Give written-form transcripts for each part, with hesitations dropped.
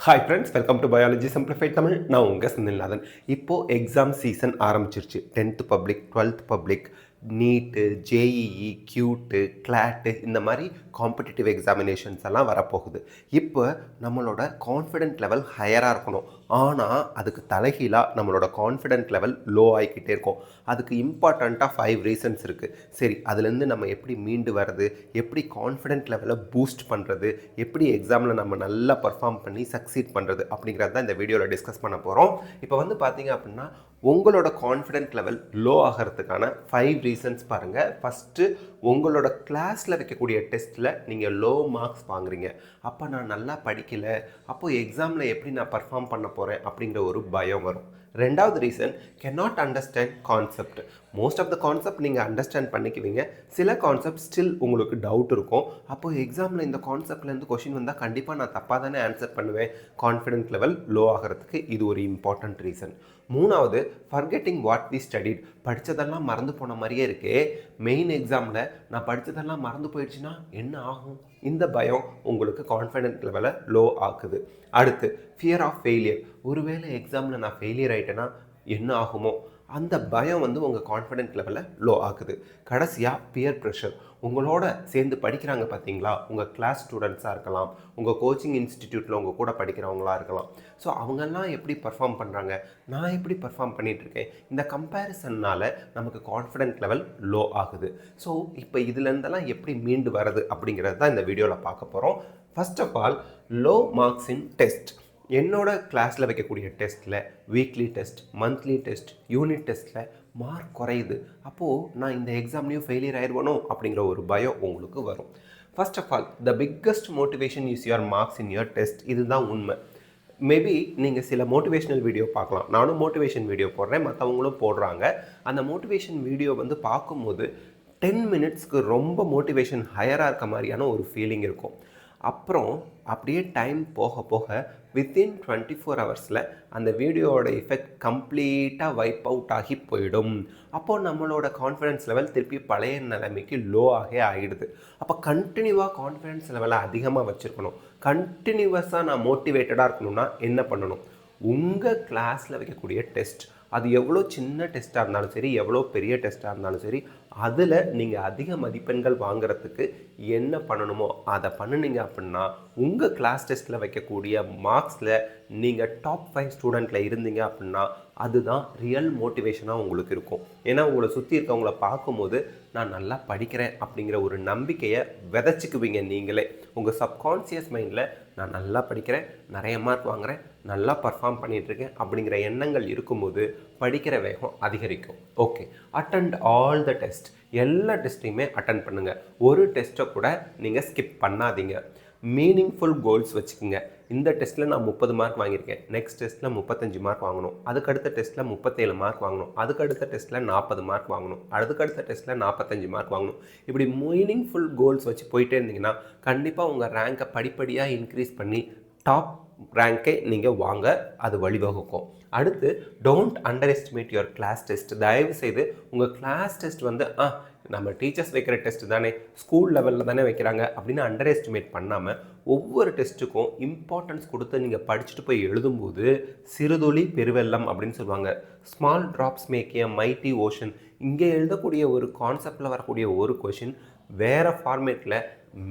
Hi friends, welcome to biology simplified Tamil. நான் உங்கள் செந்தில்நாதன். இப்போது எக்ஸாம் சீசன் ஆரம்பிச்சிருச்சு. 10th பப்ளிக், 12th பப்ளிக், நீட்டு, ஜேஇஇ, கியூட்டு, கிளாட்டு இந்த மாதிரி காம்படிட்டிவ் எக்ஸாமினேஷன்ஸ் எல்லாம் வரப்போகுது. இப்போ நம்மளோட கான்ஃபிடென்ட் லெவல் ஹையராக இருக்கணும். ஆனால் அதுக்கு தலைகீழாக நம்மளோட கான்ஃபிடென்ட் லெவல் லோ ஆகிக்கிட்டே இருக்கும். அதுக்கு இம்பார்ட்டண்ட்டாக 5 ரீசன்ஸ் இருக்குது. சரி, அதுலேருந்து நம்ம எப்படி மீண்டு வர்றது, எப்படி கான்ஃபிடென்ட் லெவலை பூஸ்ட் பண்ணுறது, எப்படி எக்ஸாமில் நம்ம நல்லா பர்ஃபார்ம் பண்ணி சக்சீட் பண்ணுறது அப்படிங்கிறது தான் இந்த வீடியோவில் டிஸ்கஸ் பண்ண போகிறோம். இப்போ வந்து பார்த்தீங்க அப்படின்னா உங்களோட கான்ஃபிடென்ட் லெவல் லோ ஆகிறதுக்கான 5 ரீசன்ஸ் பாருங்கள். ஃபஸ்ட்டு, உங்களோட கிளாஸில் வைக்கக்கூடிய டெஸ்ட்டில் நீங்கள் லோ மார்க்ஸ் வாங்குறீங்க. அப்போ நான் நல்லா படிக்கலை, அப்போது எக்ஸாமில் எப்படி நான் பர்ஃபார்ம் பண்ண போகிறேன் அப்படிங்கிற ஒரு பயம் வரும். ரெண்டாவது reason, cannot understand concept. Most of the concept நீங்கள் அண்டர்ஸ்டாண்ட் பண்ணிக்குவீங்க, சில கான்செப்ட் ஸ்டில் உங்களுக்கு டவுட் இருக்கும். அப்போது எக்ஸாமில் இந்த கான்செப்ட்லேருந்து கொஷின் வந்தால் கண்டிப்பாக நான் தப்பாக தானே ஆன்சர் பண்ணுவேன். கான்ஃபிடென்ட் லெவல் லோ ஆகிறதுக்கு இது ஒரு இம்பார்ட்டன்ட் ரீசன். மூணாவது, ஃபர்கெட்டிங் வாட் வி ஸ்டடிட். படித்ததெல்லாம் மறந்து போன மாதிரியே இருக்கே, மெயின் எக்ஸாமில் நான் படித்ததெல்லாம் மறந்து போயிடுச்சுன்னா என்ன ஆகும்? இந்த பயம் உங்களுக்கு கான்ஃபிடென்ட் லெவலை லோ ஆக்குது. அடுத்து, ஃபியர் ஆஃப் ஃபெயிலியர். ஒருவேளை எக்ஸாமில் நான் ஃபெயிலியர் ஆகிட்டேன்னா என்ன ஆகுமோ, அந்த பயம் வந்து உங்கள் கான்ஃபிடென்ட் லெவலை லோ ஆக்குது. கடைசியாக, பியர் ப்ரெஷர். உங்களோட சேர்ந்து படிக்கிறாங்க பார்த்தீங்களா, உங்கள் கிளாஸ் ஸ்டூடெண்ட்ஸாக இருக்கலாம், உங்கள் கோச்சிங் இன்ஸ்டிடியூட்டில் உங்கள் கூட படிக்கிறவங்களா இருக்கலாம். ஸோ அவங்கெல்லாம் எப்படி பர்ஃபார்ம் பண்ணுறாங்க, நான் எப்படி பர்ஃபார்ம் பண்ணிகிட்ருக்கேன், இந்த கம்பேரிசன்னால் நமக்கு கான்ஃபிடென்ட் லெவல் லோ ஆகுது. ஸோ இப்போ இதுலேருந்தெல்லாம் எப்படி மீண்டு வர்றது அப்படிங்கிறது தான் இந்த வீடியோவில் பார்க்க போகிறோம். First of all, low marks in test. என்னோட கிளாஸில் வைக்கக்கூடிய டெஸ்ட்டில், weekly test, monthly test, unit டெஸ்ட்டில் மார்க் குறையுது. அப்போது நான் இந்த எக்ஸாம்லேயும் ஃபெயிலியர் ஆயிடுவனோ அப்படிங்கிற ஒரு பயம் உங்களுக்கு வரும். First of all, the biggest motivation is your marks in your test. இதுதான் உண்மை. மேபி நீங்கள் சில மோட்டிவேஷனல் வீடியோ பார்க்கலாம். நானும் மோட்டிவேஷன் வீடியோ போடுறேன், மற்றவங்களும் போடுறாங்க. அந்த மோட்டிவேஷன் வீடியோ வந்து பார்க்கும்போது 10 மினிட்ஸ்க்கு ரொம்ப மோட்டிவேஷன் ஹையராக இருக்க மாதிரியான ஒரு ஃபீலிங் இருக்கும். அப்புறம் அப்படியே டைம் போக போக வித்தின் 24 ஹவர்ஸில் அந்த வீடியோவோட எஃபெக்ட் கம்ப்ளீட்டாக வைப் அவுட் ஆகி போயிடும். அப்போது நம்மளோட கான்ஃபிடென்ஸ் லெவல் திருப்பி பழைய நிலைமைக்கு லோ ஆகவே ஆகிடுது. அப்போ கண்டினியூவாக கான்ஃபிடென்ஸ் லெவலை அதிகமாக வச்சுருக்கணும். கண்டினியூவஸாக நான் மோட்டிவேட்டடாக இருக்கணும்னா என்ன பண்ணணும்? உங்கள் கிளாஸில் வைக்கக்கூடிய டெஸ்ட், அது எவ்வளோ சின்ன டெஸ்ட்டாக இருந்தாலும் சரி, எவ்வளோ பெரிய டெஸ்ட்டாக இருந்தாலும் சரி, அதில் நீங்கள் அதிக மதிப்பெண்கள் வாங்குறதுக்கு என்ன பண்ணணுமோ அதை பண்ணினீங்க அப்படின்னா உங்கள் கிளாஸ் டெஸ்ட்டில் வைக்கக்கூடிய மார்க்ஸில் நீங்கள் டாப் 5 ஸ்டூடெண்ட்டில் இருந்தீங்க அப்படின்னா அதுதான் ரியல் மோட்டிவேஷனாக உங்களுக்கு இருக்கும். ஏன்னா உங்களை சுற்றி இருக்கவங்கள பார்க்கும்போது நான் நல்லா படிக்கிறேன் அப்படிங்கிற ஒரு நம்பிக்கையை விதைச்சிக்குவீங்க நீங்களே. உங்கள் சப்கான்ஷியஸ் மைண்டில் நான் நல்லா படிக்கிறேன், நிறைய மார்க் வாங்குகிறேன், நல்லா பர்ஃபார்ம் பண்ணிகிட்ருக்கேன் அப்படிங்கிற எண்ணங்கள் இருக்கும்போது படிக்கிற வேகம் அதிகரிக்கும். Okay, attend all the test. எல்லா டெஸ்ட்டையுமே அட்டெண்ட் பண்ணுங்கள். ஒரு டெஸ்ட்டை கூட நீங்கள் ஸ்கிப் பண்ணாதீங்க. மீனிங்ஃபுல் கோல்ஸ் வச்சுக்கோங்க. இந்த டெஸ்ட்டில் நான் 30 மார்க் வாங்கியிருக்கேன், நெக்ஸ்ட் டெஸ்ட்டில் 35 மார்க் வாங்கணும், அதுக்கடுத்த டெஸ்ட்டில் 37 மார்க் வாங்கணும், அதுக்கடுத்த டெஸ்ட்டில் 40 மார்க் வாங்கணும், அதுக்கடுத்த டெஸ்ட்டில் 45 மார்க் வாங்கணும். இப்படி மீனிங்ஃபுல் கோல்ஸ் வச்சு போயிட்டே இருந்தீங்கன்னா கண்டிப்பாக உங்கள் ரேங்கை படிப்படியாக இன்க்ரீஸ் பண்ணி டாப் ரேங்கை நீங்கள் வாங்க அது வழிவகுக்கும். அடுத்து, don't underestimate your class test. தயவு செய்து உங்கள் கிளாஸ் டெஸ்ட் வந்து நம்ம டீச்சர்ஸ் வைக்கிற டெஸ்ட் தானே, ஸ்கூல் லெவலில் தானே வைக்கிறாங்க அப்படின்னு அண்டர் எஸ்டிமேட் பண்ணாமல் ஒவ்வொரு டெஸ்ட்டுக்கும் இம்பார்ட்டன்ஸ் கொடுத்து நீங்கள் படிச்சுட்டு போய் எழுதும்போது சிறுதுளி பெருவெள்ளம் அப்படின்னு சொல்லுவாங்க. Small drops make a mighty ocean. இங்கே எழுதக்கூடிய ஒரு கான்செப்டில் வரக்கூடிய ஒரு கொஷின் வேறு ஃபார்மேட்டில்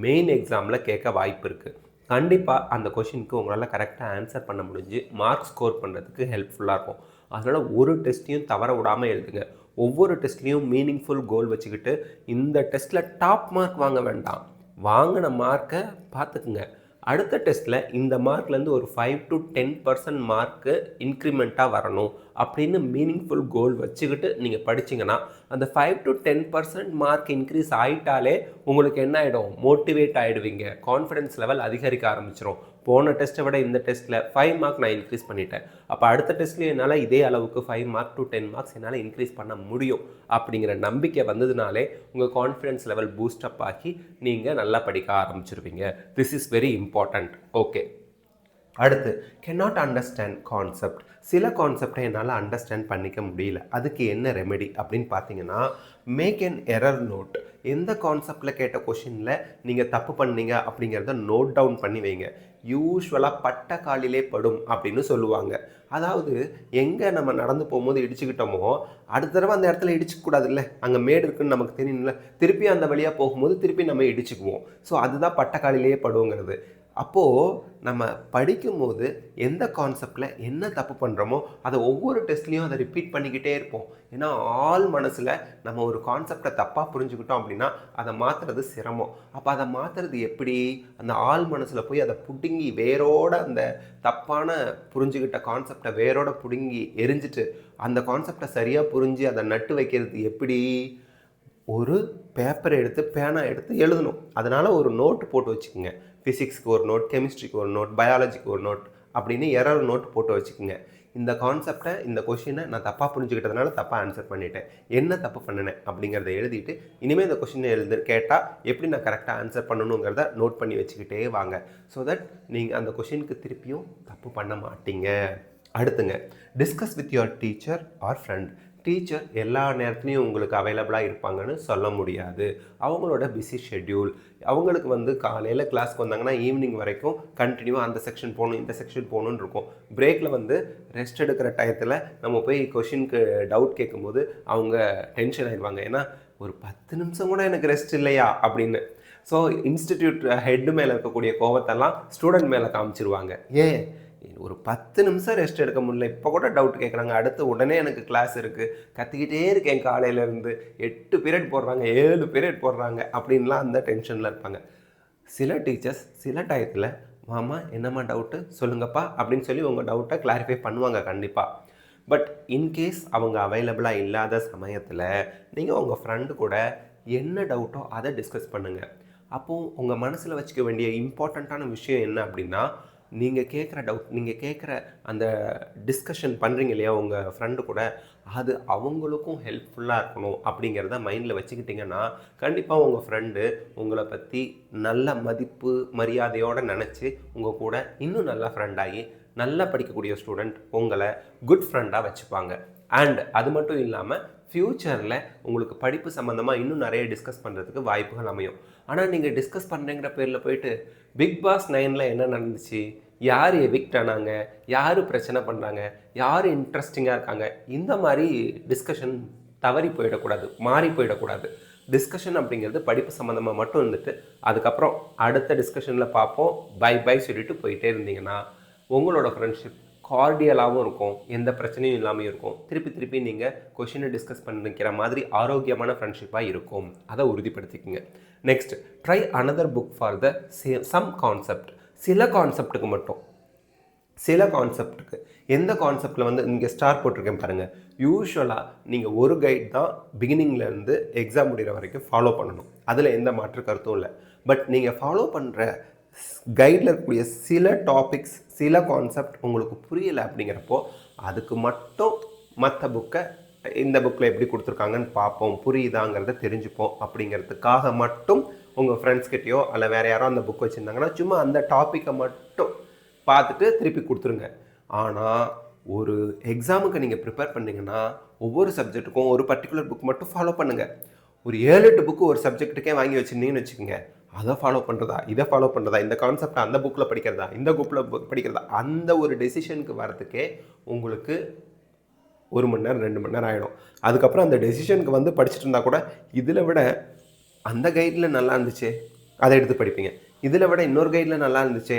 மெயின் எக்ஸாமில் கேட்க வாய்ப்பு இருக்குது. கண்டிப்பாக அந்த கொஷினுக்கு உங்களால் கரெக்டாக ஆன்சர் பண்ண முடிஞ்சு மார்க் ஸ்கோர் பண்ணுறதுக்கு ஹெல்ப்ஃபுல்லாக இருக்கும். அதனால் ஒரு டெஸ்ட்டையும் தவற விடாமல் எழுதுங்க. ஒவ்வொரு டெஸ்ட்லேயும் மீனிங்ஃபுல் கோல் வச்சுக்கிட்டு இந்த டெஸ்ட்டில் டாப் மார்க் வாங்க வேண்டாம், வாங்கின மார்க்கை பார்த்துக்குங்க. அடுத்த டெஸ்ட்டில் இந்த மார்க்லேருந்து ஒரு 5 to 10% மார்க்கு இன்க்ரிமெண்ட்டாக வரணும் அப்படின்னு மீனிங்ஃபுல் கோல் வச்சுக்கிட்டு நீங்கள் படிச்சிங்கன்னா அந்த 5 to 10% மார்க் இன்க்ரீஸ் ஆகிட்டாலே உங்களுக்கு என்ன ஆகிடும்? மோட்டிவேட் ஆகிடுவீங்க. கான்ஃபிடென்ஸ் லெவல் அதிகரிக்க ஆரம்பிச்சிடும். போன டெஸ்ட்டை விட இந்த டெஸ்ட்டில் 5 மார்க் நான் இன்க்ரீஸ் பண்ணிட்டேன், அப்போ அடுத்த டெஸ்ட்லேயும் என்னால் இதே அளவுக்கு 5 மார்க் to 10 மார்க்ஸ் என்னால் இன்க்ரீஸ் பண்ண முடியும் அப்படிங்கிற நம்பிக்கை வந்ததுனாலே உங்கள் கான்ஃபிடென்ஸ் லெவல் பூஸ்டப் ஆகி நீங்கள் நல்லா படிக்க ஆரம்பிச்சிருவீங்க. This is very important. Okay, அடுத்து, cannot அண்டர்ஸ்டாண்ட் கான்செப்ட். சில கான்செப்டை என்னால் அண்டர்ஸ்டாண்ட் பண்ணிக்க முடியல, அதுக்கு என்ன ரெமெடி அப்படின்னு பார்த்தீங்கன்னா, மேக் an எரர் நோட். எந்த கான்செப்டில் கேட்ட கொஷினில் நீங்கள் தப்பு பண்ணீங்க அப்படிங்கிறத நோட் டவுன் பண்ணி வைங்க. யூஸ்வலாக பட்ட காலிலே படும் அப்படின்னு சொல்லுவாங்க. அதாவது எங்கே நம்ம நடந்து போகும்போது இடிச்சுக்கிட்டோமோ அடுத்த தடவை அந்த இடத்துல இடிச்சிக்கூடாதுல்ல, அங்கே மேடு இருக்குன்னு நமக்கு தெரியணும்ல, திருப்பி அந்த வழியாக போகும்போது திருப்பி நம்ம இடிச்சுக்குவோம். ஸோ அதுதான் பட்ட காலிலேயே படுங்கிறது. அப்போது நம்ம படிக்கும்போது எந்த கான்செப்டில் என்ன தப்பு பண்ணுறோமோ அதை ஒவ்வொரு டெஸ்ட்லேயும் அதை ரிப்பீட் பண்ணிக்கிட்டே இருப்போம். ஏன்னா ஆள் மனசில் நம்ம ஒரு கான்செப்டை தப்பாக புரிஞ்சுக்கிட்டோம் அப்படின்னா அதை மாற்றுறது சிரமம். அப்போ அதை மாற்றுறது எப்படி? அந்த ஆள் மனசில் போய் அதை பிடுங்கி வேரோட அந்த தப்பான புரிஞ்சுக்கிட்ட கான்செப்டை வேரோட பிடுங்கி எரிஞ்சிட்டு அந்த கான்செப்டை சரியாக புரிஞ்சு அதை நட்டு வைக்கிறது எப்படி? ஒரு பேப்பரை எடுத்து பேனா எடுத்து எழுதணும். அதனால் ஒரு நோட்டு போட்டு வச்சுக்கோங்க. ஃபிசிக்ஸ்க்கு ஒரு நோட், கெமிஸ்ட்ரிக்கு ஒரு நோட், பயாலஜிக்கு ஒரு நோட் அப்படின்னு எரர் நோட் போட்டு வச்சுக்கோங்க. இந்த கான்செப்டை இந்த கொஷினை நான் தப்பாக புரிஞ்சுக்கிட்டதுனால தப்பாக ஆன்சர் பண்ணிட்டேன், என்ன தப்பு பண்ணினேன் அப்படிங்கிறத எழுதிட்டு இனிமேல் இந்த கொஷினை கேட்டால் எப்படி நான் கரெக்டாக ஆன்சர் பண்ணணுங்கிறத நோட் பண்ணி வச்சுக்கிட்டே வாங்க. ஸோ தட் நீங்கள் அந்த கொஷினுக்கு திருப்பியும் தப்பு பண்ண மாட்டீங்க. அடுத்துங்க, discuss with your teacher or friend. Teacher எல்லா நேரத்துலையும் உங்களுக்கு அவைலபிளாக இருப்பாங்கன்னு சொல்ல முடியாது. அவங்களோட பிஸி ஷெட்யூல். அவங்களுக்கு காலையில் கிளாஸ்க்கு வந்தாங்கன்னா ஈவினிங் வரைக்கும் கண்டினியூவாக அந்த செக்ஷன் போகணும் இந்த செக்ஷன் போகணுன்னு இருக்கும். பிரேக்கில் ரெஸ்ட் எடுக்கிற டயத்தில் நம்ம போய் கொஷினுக்கு டவுட் கேட்கும்போது அவங்க டென்ஷன் ஆகிடுவாங்க. ஏன்னா ஒரு 10 நிமிஷம் கூட எனக்கு ரெஸ்ட் இல்லையா அப்படின்னு. ஸோ இன்ஸ்டிடியூட் ஹெட்டு மேலே இருக்கக்கூடிய கோவத்தெல்லாம் ஸ்டூடெண்ட் மேலே காமிச்சிருவாங்க. ஏன் ஒரு 10 நிமிஷம் ரெஸ்ட் எடுக்க முடியல, இப்போ கூட டவுட் கேட்குறாங்க, அடுத்து உடனே எனக்கு கிளாஸ் இருக்குது, கத்திக்கிட்டே இருக்கேன் காலையிலேருந்து, 8 பீரியட் போடுறாங்க 7 பீரியட் போடுறாங்க அப்படின்லாம் அந்த டென்ஷனில் இருப்பாங்க. சில டீச்சர்ஸ் சில டயத்தில் மாமா என்னம்மா டவுட்டு சொல்லுங்கப்பா அப்படின்னு சொல்லி உங்கள் டவுட்டை கிளாரிஃபை பண்ணுவாங்க கண்டிப்பாக. பட் இன்கேஸ் அவங்க அவைலபிளாக இல்லாத சமயத்தில் நீங்கள் உங்கள் ஃப்ரெண்டு கூட என்ன டவுட்டோ அதை டிஸ்கஸ் பண்ணுங்கள். அப்போது உங்கள் மனசில் வச்சுக்க வேண்டிய இம்பார்ட்டண்ட்டான விஷயம் என்ன அப்படின்னா, நீங்கள் கேட்குற டவுட், நீங்கள் கேட்குற அந்த டிஸ்கஷன் பண்ணுறீங்க இல்லையா உங்கள் ஃப்ரெண்டு கூட, அது அவங்களுக்கும் ஹெல்ப்ஃபுல்லாக இருக்கணும் அப்படிங்கிறத மைண்டில் வச்சுக்கிட்டிங்கன்னா கண்டிப்பாக உங்கள் ஃப்ரெண்டு உங்களை பற்றி நல்ல மதிப்பு மரியாதையோடு நினச்சி உங்கள் கூட இன்னும் நல்லா ஃப்ரெண்டாகி நல்லா படிக்கக்கூடிய ஸ்டூடெண்ட் உங்களை குட் ஃப்ரெண்டாக வச்சுப்பாங்க. அண்ட் அது மட்டும் இல்லாமல் ஃப்யூச்சரில் உங்களுக்கு படிப்பு சம்மந்தமாக இன்னும் நிறைய டிஸ்கஸ் பண்ணுறதுக்கு வாய்ப்புகள் அமையும். ஆனால் நீங்கள் டிஸ்கஸ் பண்ணுறேங்கிற பேரில் போயிட்டு பிக் பாஸ் 9 என்ன நடந்துச்சு, யார் எவிக்ட் ஆனாங்க, யார் பிரச்சனை பண்ணுறாங்க, யார் இன்ட்ரெஸ்டிங்காக இருக்காங்க, இந்த மாதிரி டிஸ்கஷன் தவறி போயிடக்கூடாது, மாறி போயிடக்கூடாது. டிஸ்கஷன் அப்படிங்கிறது படிப்பு சம்மந்தமாக மட்டும் இருந்துட்டு அதுக்கப்புறம் அடுத்த டிஸ்கஷனில் பார்ப்போம் பை பை சொல்லிட்டு போயிட்டே இருந்தீங்கன்னா உங்களோட ஃப்ரெண்ட்ஷிப் கார்டியலாகவும் இருக்கும், எந்த பிரச்சனையும் இல்லாமல் இருக்கும். திருப்பி நீங்கள் கொஷினை டிஸ்கஸ் பண்ணிக்கிற மாதிரி ஆரோக்கியமான ஃப்ரெண்ட்ஷிப்பாக இருக்கும். அதை உறுதிப்படுத்திக்கோங்க. Next, try another book for the some concept. சில கான்செப்டுக்கு மட்டும், சில கான்செப்டுக்கு. எந்த கான்செப்டில் இங்கே ஸ்டார் போட்டிருக்கேன் பாருங்கள். யூஸ்வலாக நீங்கள் ஒரு கைட் தான் பிகினிங்லேருந்து எக்ஸாம் முடிகிற வரைக்கும் ஃபாலோ பண்ணணும், அதில் எந்த மாற்று கருத்தும் இல்லை. பட் நீங்கள் ஃபாலோ பண்ணுற கைடில் இருக்கக்கூடிய சில டாபிக்ஸ், சில கான்செப்ட் உங்களுக்கு புரியலை அப்படிங்கிறப்போ அதுக்கு மட்டும் மற்ற புக்கை இந்த புக்கில் எப்படி கொடுத்துருக்காங்கன்னு பார்ப்போம், புரியுதாங்கிறத தெரிஞ்சுப்போம் அப்படிங்கிறதுக்காக மட்டும் உங்கள் ஃப்ரெண்ட்ஸ்கிட்டையோ அல்ல வேறு யாரோ அந்த புக் வச்சுருந்தாங்கன்னா சும்மா அந்த டாப்பிக்கை மட்டும் பார்த்துட்டு திருப்பி கொடுத்துருங்க. ஆனால் ஒரு எக்ஸாமுக்கு நீங்கள் ப்ரிப்பேர் பண்ணிங்கன்னா ஒவ்வொரு சப்ஜெக்ட்டுக்கும் ஒரு பர்டிகுலர் புக் மட்டும் ஃபாலோ பண்ணுங்கள். ஒரு 7-8 புக்கு ஒரு சப்ஜெக்ட்டுக்கே வாங்கி வச்சுருந்தீங்கன்னு வச்சுக்கோங்க, அதை ஃபாலோ பண்ணுறதா, இதை ஃபாலோ பண்ணுறதா, இந்த கான்செப்டை அந்த புக்கில் படிக்கிறதா, இந்த புக்கில் படிக்கிறதா, அந்த ஒரு டெசிஷனுக்கு வரதுக்கே உங்களுக்கு 1 மணி நேரம் 2 மணி நேரம் ஆகிடும். அதுக்கப்புறம் அந்த டெசிஷனுக்கு படிச்சுட்டு இருந்தால் கூட இதில் விட அந்த கைடில் நல்லா இருந்துச்சு அதை எடுத்து படிப்பீங்க, இதில் விட இன்னொரு கைடில் நல்லா இருந்துச்சு.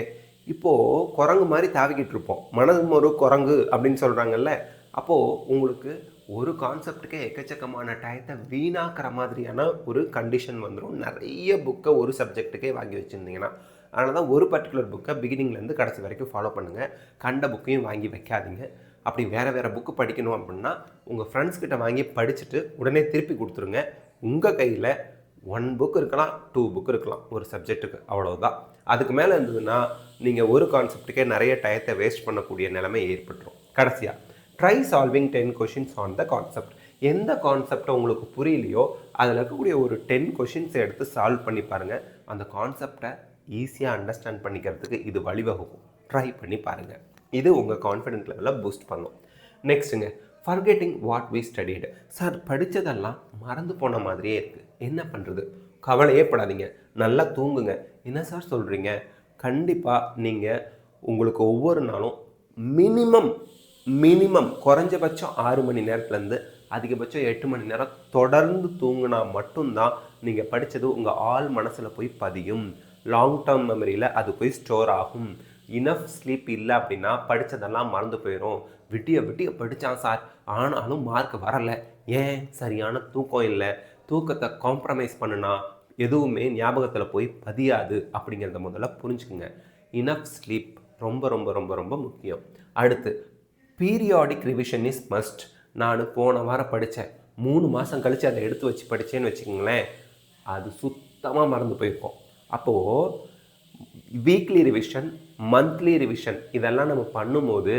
இப்போது குரங்கு மாதிரி தாவிக்கிட்டு இருப்போம், மனதும் ஒரு குரங்கு அப்படின்னு சொல்கிறாங்கல்ல. அப்போது உங்களுக்கு ஒரு கான்செப்டுக்கே எக்கச்சக்கமான டயத்தை வீணாக்கிற மாதிரியான ஒரு கண்டிஷன் வந்துடும், நிறைய புக்கை ஒரு சப்ஜெக்ட்டுக்கே வாங்கி வச்சுருந்தீங்கன்னா. அதனால தான் ஒரு பர்டிகுலர் புக்கை பிகினிங்லேருந்து கடைசி வரைக்கும் ஃபாலோ பண்ணுங்கள். கண்ட புக்கையும் வாங்கி வைக்காதீங்க. அப்படி வேறு புக்கு படிக்கணும் அப்படின்னா உங்கள் ஃப்ரெண்ட்ஸ்கிட்ட வாங்கி படிச்சுட்டு உடனே திருப்பி கொடுத்துருங்க. உங்கள் கையில் 1 புக் இருக்கலாம், 2 புக் இருக்கலாம் ஒரு சப்ஜெக்ட்டுக்கு, அவ்வளோதான். அதுக்கு மேலே இருந்ததுன்னா நீங்கள் ஒரு கான்செப்ட்டுக்கே நிறைய டயத்தை வேஸ்ட் பண்ணக்கூடிய நிலைமை ஏற்பட்டுரும். கடைசியாக, try solving 10 questions on the concept. எந்த கான்செப்டை உங்களுக்கு புரியலையோ அதில் இருக்கக்கூடிய ஒரு 10 கொஷின்ஸை எடுத்து சால்வ் பண்ணி பாருங்கள். அந்த கான்செப்டை ஈஸியாக அண்டர்ஸ்டாண்ட் பண்ணிக்கிறதுக்கு இது வழிவகுக்கும். ட்ரை பண்ணி பாருங்கள். இது உங்கள் கான்ஃபிடென்ட் லெவலில் பூஸ்ட் பண்ணும். நெக்ஸ்ட்டுங்க, forgetting what we studied. Sir படித்ததெல்லாம் மறந்து போன மாதிரியே இருக்குது, என்ன பண்ணுறது? கவலையே படாதீங்க, நல்லா தூங்குங்க. என்ன சார் சொல்கிறீங்க? கண்டிப்பாக நீங்கள் உங்களுக்கு ஒவ்வொரு நாளும் மினிமம் மினிமம் குறைஞ்சபட்சம் 6 மணி நேரத்துலேருந்து அதிகபட்சம் 8 மணி நேரம் தொடர்ந்து தூங்கினா மட்டும்தான் நீங்கள் படித்தது உங்கள் ஆள் மனசில் போய் பதியும். லாங் டேர்ம் மெமரியில் அது போய் ஸ்டோர் ஆகும். இனஃப் ஸ்லீப் இல்லை அப்படின்னா படித்ததெல்லாம் மறந்து போயிடும். விட்டிய விட்டிய படித்தான் சார், ஆனாலும் மார்க் வரலை. ஏன்? சரியான தூக்கம் இல்லை. தூக்கத்தை காம்ப்ரமைஸ் பண்ணுனா எதுவுமே ஞாபகத்தில் போய் பதியாது அப்படிங்கிறத முதல்ல புரிஞ்சுக்குங்க. இனஃப் ஸ்லீப் ரொம்ப ரொம்ப ரொம்ப ரொம்ப முக்கியம். அடுத்து, பீரியாடிக் ரிவிஷன் இஸ் மஸ்ட். நான் போன வாரம் படித்தேன், 3 மாதம் கழித்து அதை எடுத்து வச்சு படித்தேன்னு வச்சுக்கோங்களேன், அது சுத்தமாக மறந்து போயிருக்கோம். அப்போது வீக்லி ரிவிஷன், மந்த்லி ரிவிஷன் இதெல்லாம் நம்ம பண்ணும்போது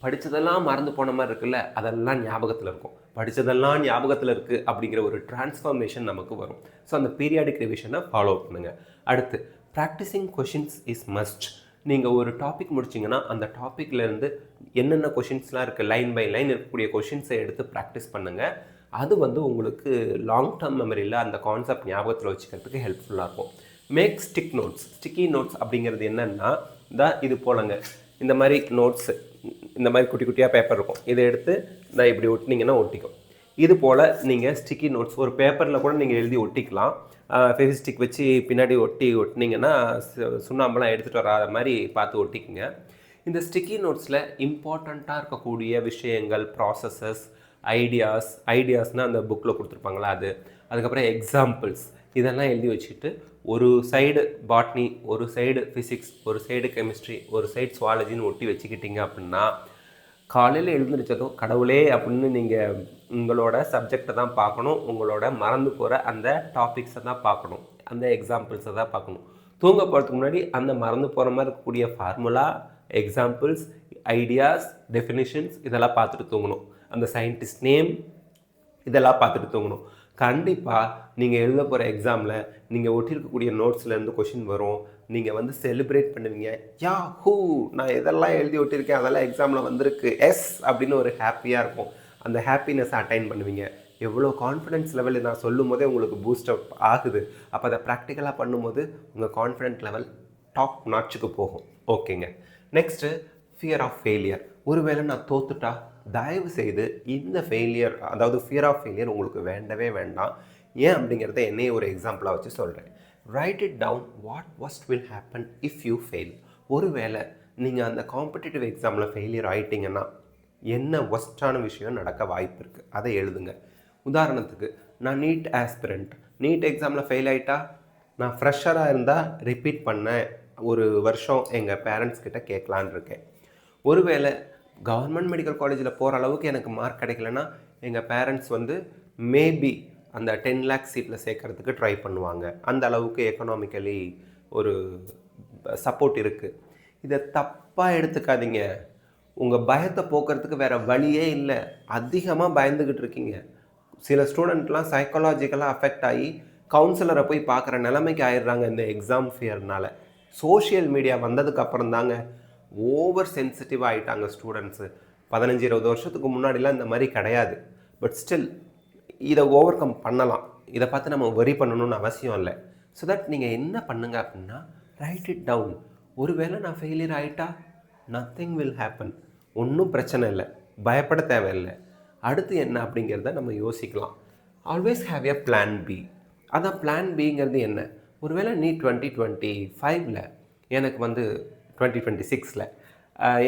படித்ததெல்லாம் மறந்து போன மாதிரி இருக்குல்ல, அதெல்லாம் ஞாபகத்தில் இருக்கும். படித்ததெல்லாம் ஞாபகத்தில் இருக்குது அப்படிங்கிற ஒரு டிரான்ஸ்ஃபர்மேஷன் நமக்கு வரும். ஸோ அந்த பீரியாடிக் ரிவிஷனை ஃபாலோ பண்ணுங்கள். அடுத்து, ப்ராக்டிஸிங் கொஷின்ஸ் இஸ் மஸ்ட். நீங்கள் ஒரு டாபிக் முடிச்சிங்கன்னா அந்த டாப்பிக்லேருந்து என்னென்ன கொஷின்ஸ்லாம் இருக்குது, லைன் பை லைன் இருக்கக்கூடிய கொஷின்ஸை எடுத்து ப்ராக்டிஸ் பண்ணுங்கள். அது உங்களுக்கு லாங் டேர்ம் மெமரியில் அந்த கான்செப்ட் ஞாபகத்தில் வச்சுக்கிறதுக்கு ஹெல்ப்ஃபுல்லாக இருக்கும். Make stick notes. Sticky notes அப்படிங்கிறது என்னென்னா, இது போலங்க, இந்த மாதிரி நோட்ஸு, இந்த மாதிரி குட்டி குட்டியாக பேப்பர் இருக்கும், இதை எடுத்து இப்படி ஒட்டினீங்கன்னா ஒட்டிக்கும். இது போல் நீங்கள் ஸ்டிக்கி நோட்ஸ் ஒரு பேப்பரில் கூட நீங்கள் எழுதி ஒட்டிக்கலாம். ஃபெவிஸ்டிக் வச்சு பின்னாடி ஒட்டினீங்கன்னா சுண்ணாம்பெல்லாம் எடுத்துகிட்டு வராத மாதிரி பார்த்து ஒட்டிக்குங்க. இந்த ஸ்டிக்கி நோட்ஸில் இம்பார்ட்டண்ட்டாக இருக்கக்கூடிய விஷயங்கள், ப்ராசஸஸ், ஐடியாஸ்னால் அந்த புக்கில் கொடுத்துருப்பாங்களா அது, அதுக்கப்புறம் எக்ஸாம்பிள்ஸ், இதெல்லாம் எழுதி வச்சுட்டு ஒரு சைடு பாட்னி, ஒரு சைடு ஃபிசிக்ஸ், ஒரு சைடு கெமிஸ்ட்ரி, ஒரு சைடு சுவாலஜின்னு ஒட்டி வச்சுக்கிட்டீங்க அப்படின்னா காலையில் எழுந்திரிச்சதும் கடவுளே அப்படின்னு நீங்கள் உங்களோட சப்ஜெக்டை தான் பார்க்கணும், உங்களோட மறந்து போகிற அந்த டாபிக்ஸை தான் பார்க்கணும், அந்த எக்ஸாம்பிள்ஸை தான் பார்க்கணும். தூங்க போகிறதுக்கு முன்னாடி அந்த மறந்து போகிற மாதிரி இருக்கக்கூடிய ஃபார்முலா, எக்ஸாம்பிள்ஸ், ஐடியாஸ், டெஃபினிஷன்ஸ் இதெல்லாம் பார்த்துட்டு தூங்கணும். அந்த சயின்டிஸ்ட் நேம் இதெல்லாம் பார்த்துட்டு தூங்கணும். கண்டிப்பாக நீங்கள் எழுத போகிற எக்ஸாமில் நீங்கள் ஒட்டியிருக்கக்கூடிய நோட்ஸ்லேருந்து கொஷின் வரும். நீங்கள் செலிப்ரேட் பண்ணுவீங்க. யா ஹூ, நான் எதெல்லாம் எழுதி ஒட்டியிருக்கேன் அதெல்லாம் எக்ஸாமில் வந்திருக்கு, எஸ் அப்படின்னு ஒரு ஹாப்பியாக இருக்கும். அந்த ஹாப்பினஸ் அட்டைன் பண்ணுவீங்க. எவ்வளோ கான்ஃபிடென்ஸ் லெவலில் நான் சொல்லும் போதே உங்களுக்கு பூஸ்ட் அப் ஆகுது. அப்போ அதை ப்ராக்டிக்கலாக பண்ணும்போது உங்கள் கான்ஃபிடென்ட் லெவல் டாப் நாட்சுக்கு போகும். ஓகேங்க. Next, fear of failure. ஒருவேளை நான் தோத்துட்டா, தயவு செய்து இந்த ஃபெயிலியர், அதாவது ஃபியர் ஆஃப் ஃபெயிலியர் உங்களுக்கு வேண்டவே வேண்டாம். ஏன் அப்படிங்கிறத என்னையே ஒரு எக்ஸாம்பிளாக வச்சு சொல்கிறேன். Write it down, what worst will happen if you fail. ஒருவேளை நீங்கள் அந்த காம்படிட்டிவ் எக்ஸாமில் ஃபெயிலியர் ஆகிட்டிங்கன்னா என்ன ஒஸ்ட்டான விஷயம் நடக்க வாய்ப்பு இருக்குது, அதை எழுதுங்க. உதாரணத்துக்கு, நான் நீட் ஆஸ்பிரண்ட், நீட் எக்ஸாமில் ஃபெயில் ஆகிட்டா நான் ஃப்ரெஷராக இருந்தால் ரிப்பீட் பண்ண ஒரு வருஷம் எங்கள் பேரண்ட்ஸ் கிட்ட கேட்கலான் இருக்கேன். ஒருவேளை கவர்மெண்ட் மெடிக்கல் காலேஜில் போகிற அளவுக்கு எனக்கு மார்க் கிடைக்கலன்னா எங்கள் பேரண்ட்ஸ் மேபி அந்த 10 lakh சீட்டில் சேர்க்கறதுக்கு ட்ரை பண்ணுவாங்க. அந்த அளவுக்கு எக்கனாமிக்கலி ஒரு சப்போர்ட் இருக்குது. இதை தப்பாக எடுத்துக்காதீங்க. உங்கள் பயத்தை போக்குறதுக்கு வேறு வழியே இல்லை. அதிகமாக பயந்துக்கிட்டு இருக்கீங்க. சில ஸ்டூடெண்ட்லாம் சைக்காலஜிக்கலாக அஃபெக்ட் ஆகி கவுன்சிலரை போய் பார்க்குற நிலைமைக்கு ஆயிடுறாங்க இந்த எக்ஸாம் ஃபியர்னால். சோஷியல் மீடியா வந்ததுக்கு அப்புறம் தாங்க ஓவர் சென்சிட்டிவ் ஆகிட்டாங்க ஸ்டூடெண்ட்ஸு. 15-20 வருஷத்துக்கு முன்னாடிலாம் இந்த மாதிரி கிடையாது. பட் ஸ்டில் இதை ஓவர் கம் பண்ணலாம். இதை பார்த்து நம்ம வரி பண்ணணும்னு அவசியம் இல்லை. ஸோ தட் நீங்கள் என்ன பண்ணுங்க அப்படின்னா, ரைட் இட் டவுன். ஒருவேளை நான் ஃபெயிலியர் ஆகிட்டா நத்திங் வில் ஹேப்பன். ஒன்றும் பிரச்சனை இல்லை, பயப்பட தேவையில்லை. அடுத்து என்ன அப்படிங்கிறத நம்ம யோசிக்கலாம். Always have a plan B. அதான் பிளான் பிங்கிறது என்ன? ஒருவேளை நீ 2025 எனக்கு 2026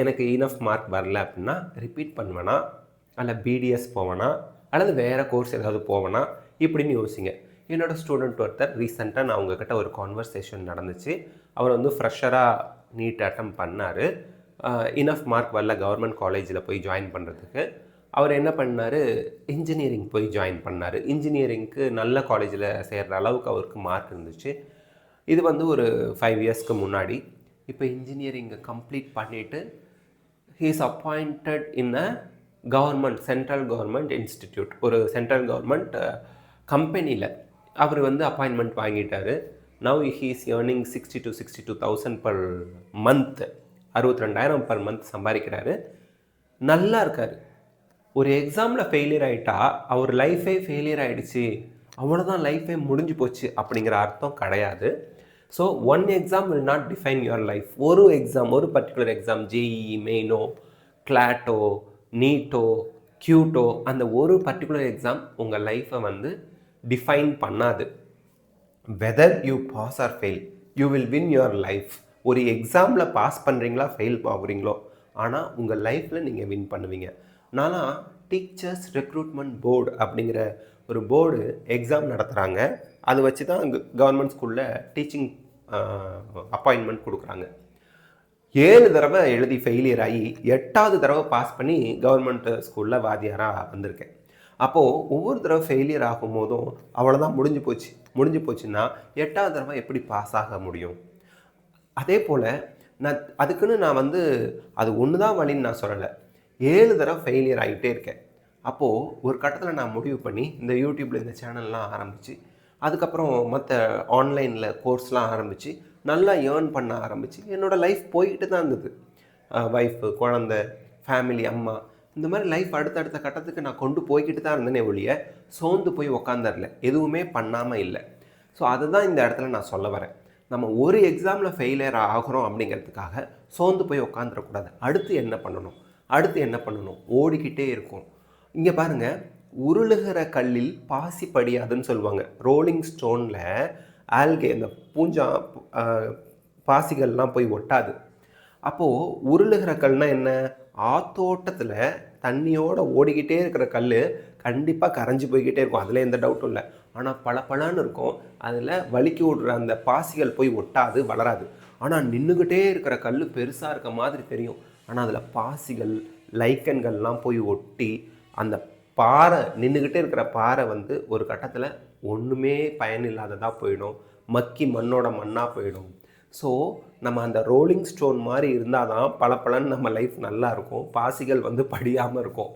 எனக்கு இனஃப் மார்க் வரல அப்படின்னா ரிப்பீட் பண்ணுவேனா, அல்ல பிடிஎஸ் போவேனா, அல்லது வேறு கோர்ஸ் ஏதாவது போவேனா, இப்படின்னு யோசிங்க. என்னோடய ஸ்டூடெண்ட் ஒருத்தர் ரீசெண்டாக நான் அவங்கக்கிட்ட ஒரு கான்வர்சேஷன் நடந்துச்சு. அவர் ஃப்ரெஷராக நீட் அட்டம் பண்ணார். இனஃப் மார்க் வரல கவர்மெண்ட் காலேஜில் போய் ஜாயின் பண்ணுறதுக்கு. அவர் என்ன பண்ணார், இன்ஜினியரிங் போய் ஜாயின் பண்ணார். இன்ஜினியரிங்க்கு நல்ல காலேஜில் சேர்கிற அளவுக்கு அவருக்கு மார்க் இருந்துச்சு. இது ஒரு 5 இயர்ஸ்க்கு முன்னாடி. இப்போ இன்ஜினியரிங்கை கம்ப்ளீட் பண்ணிவிட்டு he is appointed in a government, central government institute, ஒரு சென்ட்ரல் கவர்மெண்ட் கம்பெனியில் அவர் அப்பாயின்மெண்ட் வாங்கிட்டார். Now he is earning 60 to 62,000 per month. 62,000 per month சம்பாதிக்கிறாரு. நல்லா இருக்கார். ஒரு எக்ஸாமில் ஃபெயிலியர் ஆகிட்டா அவர் லைஃபே ஃபெயிலியர் ஆகிடுச்சு அவ்வளோதான், லைஃபே முடிஞ்சு போச்சு அப்படிங்கிற அர்த்தம் கிடையாது. So one exam will not define your life. ஒரு எக்ஸாம், ஒரு பர்டிகுலர் எக்ஸாம், ஜேஇஇ மெயினோ, கிளாட்டோ, நீட்டோ, கியூட்டோ, அந்த ஒரு பர்டிகுலர் எக்ஸாம் உங்கள் லைஃப்பை வந்து டிஃபைன் பண்ணாது. Whether you pass or fail, you will win your life. ஒரு எக்ஸாமில் பாஸ் பண்ணுறீங்களா ஃபெயில் ஆகுறீங்களோ, ஆனால் உங்கள் லைஃப்பில் நீங்கள் வின் பண்ணுவீங்க. நான்லாம் டீச்சர்ஸ் ரெக்ரூட்மெண்ட் போர்டு அப்படிங்கிற ஒரு போர்டு எக்ஸாம் நடத்துகிறாங்க. அதை வச்சு தான் கவர்மெண்ட் ஸ்கூலில் டீச்சிங் அப்பாயின்மெண்ட் கொடுக்குறாங்க. 7 தடவை எழுதி ஃபெயிலியர் ஆகி 8வது தடவை பாஸ் பண்ணி கவர்மெண்ட் ஸ்கூலில் வாத்தியாராக வந்திருக்கேன். அப்போது ஒவ்வொரு தடவை ஃபெயிலியர் ஆகும்போதும் அவ்வளோதான், முடிஞ்சு போச்சுன்னா 8வது தடவை எப்படி பாஸ் ஆக முடியும்? அதே போல் அதுக்குன்னு நான் வந்து அது ஒன்று தான் வழின்னு நான் சொல்லலை. 7 தடவை ஃபெயிலியர் ஆகிட்டே இருக்கேன். அப்போது ஒரு கட்டத்தில் நான் முடிவு பண்ணி இந்த யூடியூப்பில் இந்த சேனல்லாம் ஆரம்பித்து, அதுக்கப்புறம் மற்ற ஆன்லைனில் கோர்ஸ்லாம் ஆரம்பித்து நல்லா ஏர்ன் பண்ண ஆரம்பித்து என்னோடய லைஃப் போய்கிட்டு தான் இருந்தது. ஒய்ஃபு, குழந்த, ஃபேமிலி, அம்மா, இந்த மாதிரி லைஃப் அடுத்தடுத்த கட்டத்துக்கு நான் கொண்டு போய்கிட்டு தான் இருந்தேனே ஒழிய சோர்ந்து போய் உக்காந்துடல, எதுவுமே பண்ணாமல் இல்லை. ஸோ அதுதான் இந்த இடத்துல நான் சொல்ல வரேன். நம்ம ஒரு எக்ஸாமில் ஃபெயிலியர் ஆகிறோம் அப்படிங்கிறதுக்காக சோர்ந்து போய் உக்காந்துடக்கூடாது. அடுத்து என்ன பண்ணணும், ஓடிக்கிட்டே இருக்கும். இங்கே பாருங்கள், உருளுகிற கல்லில் பாசி படியாதுன்னு சொல்லுவாங்க. ரோலிங் ஸ்டோனில் ஆல்கே, இந்த பூஞ்சா பாசிகள்லாம் போய் ஒட்டாது. அப்போது உருளுகிற கல்னால் என்ன, ஆத்தோட்டத்தில் தண்ணியோடு ஓடிக்கிட்டே இருக்கிற கல் கண்டிப்பாக கரைஞ்சி போய்கிட்டே இருக்கும், அதில் எந்த டவுட்டும் இல்லை. ஆனால் பளபளன்னு இருக்கும், அதில் வலிக்கி விடுற அந்த பாசிகள் போய் ஒட்டாது, வளராது. ஆனால் நின்றுக்கிட்டே இருக்கிற கல் பெருசாக இருக்க மாதிரி தெரியும், ஆனால் அதில் பாசிகள், லைக்கன்கள்லாம் போய் ஒட்டி அந்த பாறை, நின்றுக்கிட்டே இருக்கிற பாறை வந்து ஒரு கட்டத்தில் ஒன்றுமே பயனில்லாததாக போயிடும், மக்கி மண்ணோட மண்ணாக போயிடும். ஸோ நம்ம அந்த ரோலிங் ஸ்டோன் மாதிரி இருந்தால் தான் பலன்னு நம்ம லைஃப் நல்லா இருக்கும், பாசிகள் வந்து படியாமல் இருக்கும்.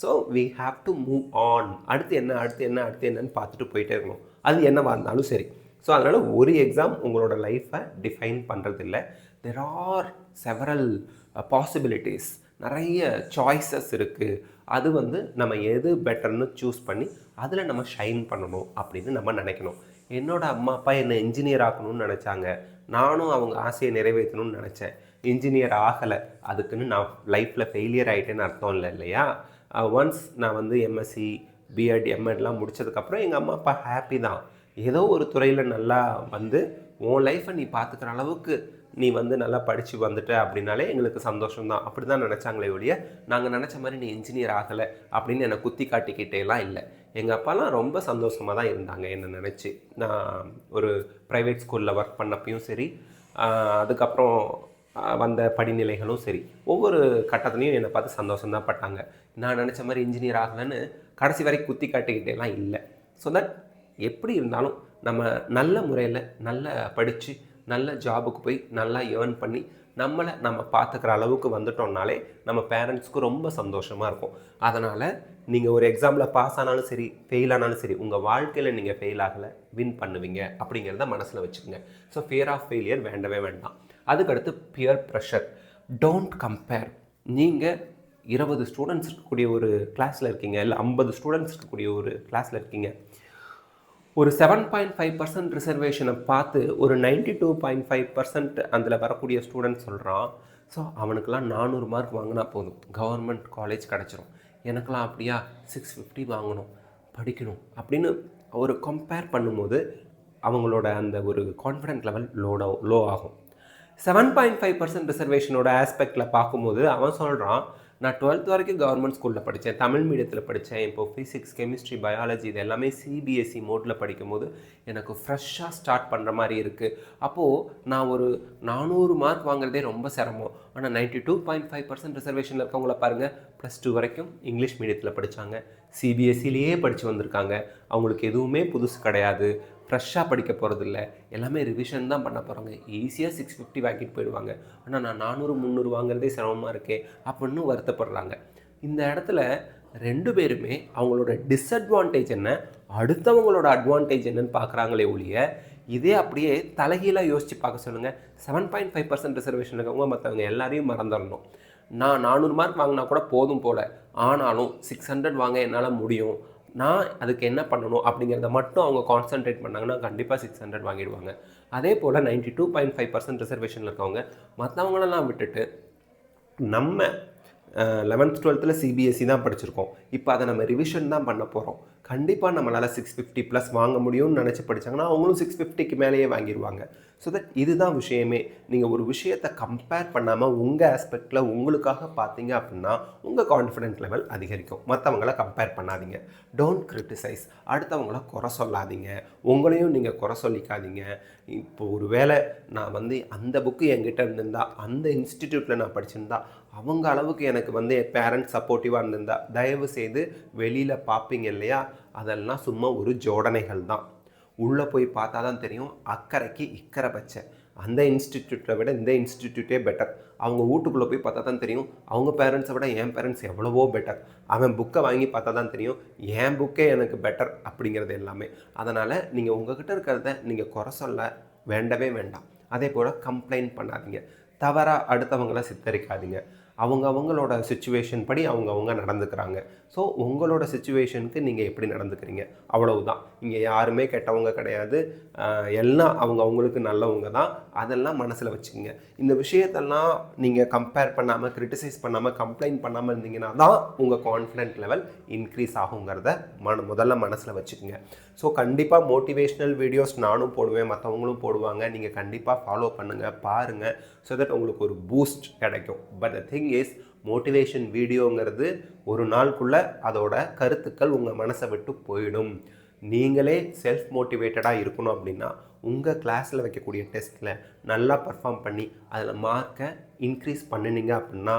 So we have to move on. அடுத்து என்னன்னு பார்த்துட்டு போயிட்டே இருக்கணும், அது என்னவாக இருந்தாலும் சரி. ஸோ அதனால் ஒரு எக்ஸாம் உங்களோட லைஃப்பை டிஃபைன் பண்ணுறதில்ல. தெர் ஆர் செவரல் பாசிபிலிட்டிஸ், நிறைய சாய்ஸஸ் இருக்குது. அது வந்து நம்ம எது பெட்டர்னு சூஸ் பண்ணி அதில் நம்ம ஷைன் பண்ணணும் அப்படின்னு நம்ம நினைக்கணும். என்னோடய அம்மா அப்பா என்னை இன்ஜினியர் ஆகணும்னு நினச்சாங்க, நானும் அவங்க ஆசையை நிறைவேற்றணும்னு நினச்சேன். இன்ஜினியர் ஆகலை, அதுக்குன்னு நான் லைஃப்பில் ஃபெயிலியர் ஆகிட்டேன்னு அர்த்தம் இல்லையா? ஒன்ஸ் நான் வந்து எம்எஸ்சி, பிஎட், எம்எட்லாம் முடித்ததுக்கப்புறம் எங்கள் அம்மா அப்பா ஹாப்பி தான். ஏதோ ஒரு துறையில் நல்லா வந்து உன் லைஃப்பை நீ பார்த்துக்கிற அளவுக்கு நீ வந்து நல்லா படித்து வந்துட்ட அப்படின்னாலே எங்களுக்கு சந்தோஷம்தான். அப்படி தான் நினச்சாங்களே ஒழிய நாங்கள் நினச்ச மாதிரி நீ இன்ஜினியர் ஆகலை அப்படின்னு என்னை குத்தி காட்டிக்கிட்டேலாம் இல்லை. எங்கள் அப்பாலாம் ரொம்ப சந்தோஷமாக தான் இருந்தாங்க என்னை நினச்சி. நான் ஒரு ப்ரைவேட் ஸ்கூலில் ஒர்க் பண்ணப்பையும் சரி, அதுக்கப்புறம் வந்த படிநிலைகளும் சரி, ஒவ்வொரு கட்டத்துலையும் என்னை பார்த்து சந்தோஷம்தான் பட்டாங்க. நான் நினச்ச மாதிரி இன்ஜினியர் ஆகலைன்னு கடைசி வரைக்கும் குத்தி காட்டிக்கிட்டேலாம் இல்லை. ஸோ தட் எப்படி இருந்தாலும் நம்ம நல்ல முறையில் நல்லா படித்து நல்ல ஜாபுக்கு போய் நல்லா ஏர்ன் பண்ணி நம்ம பார்த்துக்கிற அளவுக்கு வந்துட்டோம்னாலே நம்ம பேரண்ட்ஸ்க்கு ரொம்ப சந்தோஷமாக இருக்கும். அதனால் நீங்கள் ஒரு எக்ஸாமில் பாஸ் ஆனாலும் சரி, ஃபெயில் ஆனாலும் சரி, உங்கள் வாழ்க்கையில் நீங்கள் ஃபெயில் ஆகலை, வின் பண்ணுவீங்க அப்படிங்கிறத மனசில் வச்சுக்கோங்க. ஸோ ஃபியர் ஆஃப் ஃபெயிலியர் வேண்டவே வேண்டாம். அதுக்கடுத்து பியர் ப்ரெஷர். Don't compare. நீங்கள் 20 ஸ்டூடெண்ட்ஸ் இருக்கக்கூடிய ஒரு கிளாஸில் இருக்கீங்க, இல்லை 50 ஸ்டூடெண்ட்ஸ் இருக்கக்கூடிய ஒரு கிளாஸில் இருக்கீங்க. ஒரு 7.5% ரிசர்வேஷனை பார்த்து ஒரு 92.5% அதில் வரக்கூடிய ஸ்டூடெண்ட் சொல்கிறான், ஸோ அவனுக்கெல்லாம் 400 மார்க் வாங்கினா போதும், கவர்மெண்ட் காலேஜ் கிடச்சிரும். எனக்கெல்லாம் அப்படியா 650 வாங்கணும், படிக்கணும் அப்படின்னு ஒரு கம்பேர் பண்ணும்போது அவங்களோட அந்த ஒரு கான்ஃபிடென்ட் லெவல் லோ ஆகும். 7.5% ரிசர்வேஷனோட ஆஸ்பெக்டில் பார்க்கும்போது அவன் சொல்கிறான், நான் 12th வரைக்கும் கவர்மெண்ட் ஸ்கூலில் படித்தேன், தமிழ் மீடியத்தில் படித்தேன். இப்போ ஃபிசிக்ஸ், கெமிஸ்ட்ரி, பயாலஜி இது எல்லாமே சிபிஎஸ்சி மோடில் படிக்கும்போது எனக்கு ஃப்ரெஷ்ஷாக ஸ்டார்ட் பண்ணுற மாதிரி இருக்குது. அப்போது நான் ஒரு 400 மார்க் வாங்குறதே ரொம்ப சிரமம். ஆனால் 92.5% ரிசர்வேஷனில் இருக்கவங்கள பாருங்கள், +2 வரைக்கும் இங்கிலீஷ் மீடியத்தில் படித்தாங்க, சிபிஎஸ்சிலேயே படித்து வந்திருக்காங்க. அவங்களுக்கு எதுவுமே புதுசு கிடையாது, ஃப்ரெஷ்ஷாக படிக்க போகிறதில்ல, எல்லாமே ரிவிஷன் தான் பண்ண போகிறாங்க. ஈஸியாக 650 வாங்கிட்டு போயிடுவாங்க. ஆனால் நான் 400, 300 வாங்குறதே சிரமமாக இருக்கே அப்படின்னு வருத்தப்படுறாங்க. இந்த இடத்துல 2 பேருமே அவங்களோட டிஸ்அட்வான்டேஜ் என்ன, அடுத்தவங்களோட அட்வான்டேஜ் என்னன்னு பார்க்குறாங்களே ஒழிய இதே அப்படியே தலைகீழாக யோசித்து பார்க்க சொல்லுங்கள். 7.5% ரிசர்வேஷன் இருக்கவங்க மற்றவங்க எல்லாரையும் மறந்துடணும். நான் 400 மார்க் வாங்கினா கூட போதும் போல், ஆனாலும் 600 வாங்க என்னால் முடியும், நான் அதுக்கு என்ன பண்ணணும் அப்படிங்கிறத மட்டும் அவங்க கான்சன்ட்ரேட் பண்ணாங்கன்னா கண்டிப்பாக 600 வாங்கிடுவாங்க. அதே போல் 92.5% ரிசர்வேஷனில் இருக்கவங்க மற்றவங்களெல்லாம் விட்டுட்டு நம்ம 11th 12th சிபிஎஸ்சி தான் படிச்சிருக்கோம். இப்போ அதை நம்ம ரிவிஷன் தான் பண்ண போகிறோம். கண்டிப்பாக நம்மளால் 650+ வாங்க முடியும்னு நினச்சி படித்தாங்கன்னா அவங்களும் 650க்கு மேலேயே வாங்கிடுவாங்க. ஸோ தட் இதுதான் விஷயமே. நீங்கள் ஒரு விஷயத்தை கம்பேர் பண்ணாமல் உங்கள் ஆஸ்பெக்டில் உங்களுக்காக பார்த்தீங்க அப்படின்னா உங்கள் கான்ஃபிடென்ட் லெவல் அதிகரிக்கும். மற்றவங்கள கம்பேர் பண்ணாதீங்க. Don't criticise. அடுத்தவங்கள குறை சொல்லாதீங்க. உங்களையும் நீங்கள் குறை சொல்லிக்காதீங்க. இப்போ ஒரு வேளை நான் அந்த புக்கு என்கிட்ட இருந்திருந்தா, அந்த இன்ஸ்டிடியூட்டில் நான் படிச்சிருந்தா, அவங்க அளவுக்கு எனக்கு என் பேரண்ட்ஸ் சப்போர்ட்டிவாக இருந்திருந்தா, தயவு செய்து வெளியில் பார்ப்பீங்க இல்லையா, அதெல்லாம் சும்மா ஒரு ஜோடனைகள் தான். உள்ளே போய் பார்த்தா தான் தெரியும் அக்கறைக்கு இக்கரை பச்சை. அந்த இன்ஸ்டிடியூட்டை விட இந்த இன்ஸ்டிடியூட்டே பெட்டர். அவங்க வீட்டுக்குள்ளே போய் பார்த்தா தான் தெரியும் அவங்க பேரண்ட்ஸை விட என் பேரண்ட்ஸ் எவ்வளவோ பெட்டர். அவன் புக்கை வாங்கி பார்த்தா தான் தெரியும் என் புக்கே எனக்கு பெட்டர் அப்படிங்கிறது எல்லாமே. அதனால் நீங்கள் உங்ககிட்ட இருக்கிறத நீங்கள் குறை சொல்ல வேண்டவே வேண்டாம். அதே போல் கம்ப்ளைண்ட் பண்ணாதீங்க. தவறாக அடுத்தவங்கள சித்தரிக்காதீங்க. அவங்களோட சுச்சுவேஷன் படி அவங்க நடந்துக்கிறாங்க. ஸோ உங்களோட சுச்சுவேஷனுக்கு நீங்கள் எப்படி நடந்துக்கிறீங்க அவ்வளவுதான். இங்கே யாருமே கெட்டவங்க கிடையாது. எல்லாம் அவங்களுக்கு நல்லவங்க தான். அதெல்லாம் மனசில் வச்சுக்கோங்க. இந்த விஷயத்தெல்லாம் நீங்கள் கம்பேர் பண்ணாமல், கிரிட்டிசைஸ் பண்ணாமல், கம்ப்ளைண்ட் பண்ணாமல் இருந்தீங்கன்னா தான் உங்கள் கான்ஃபிடென்ட் லெவல் இன்க்ரீஸ் ஆகுங்கிறத முதல்ல மனசில் வச்சுக்கோங்க. ஸோ கண்டிப்பாக மோட்டிவேஷ்னல் வீடியோஸ் நானும் போடுவேன், மற்றவங்களும் போடுவாங்க. நீங்கள் கண்டிப்பாக ஃபாலோ பண்ணுங்கள், பாருங்கள். ஸோ தட் உங்களுக்கு ஒரு பூஸ்ட் கிடைக்கும். But the thing is, motivation வீடியோங்கிறது ஒரு நாளுக்குள்ளே அதோட கருத்துக்கள் உங்கள் மனசை விட்டு போயிடும். நீங்களே செல்ஃப் மோட்டிவேட்டடாக இருக்கணும் அப்படின்னா உங்கள் கிளாஸில் வைக்கக்கூடிய டெஸ்ட்டில் நல்லா பர்ஃபார்ம் பண்ணி அதில் மார்க்கை இன்க்ரீஸ் பண்ணினீங்க அப்படின்னா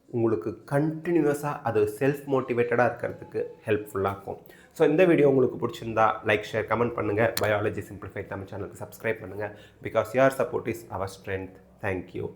உங்களுக்கு கண்டினியூஸாக அது செல்ஃப் மோட்டிவேட்டடாக இருக்கிறதுக்கு ஹெல்ப்ஃபுல்லாக இருக்கும். ஸோ இந்த வீடியோ உங்களுக்கு பிடிச்சிருந்தா லைக், ஷேர், கமெண்ட் பண்ணுங்கள். பயாலஜி சிம்பிளிஃபைட் தமிழ் சேனலுக்கு சப்ஸ்கிரைப் பண்ணுங்கள். Because your support is our strength. Thank you.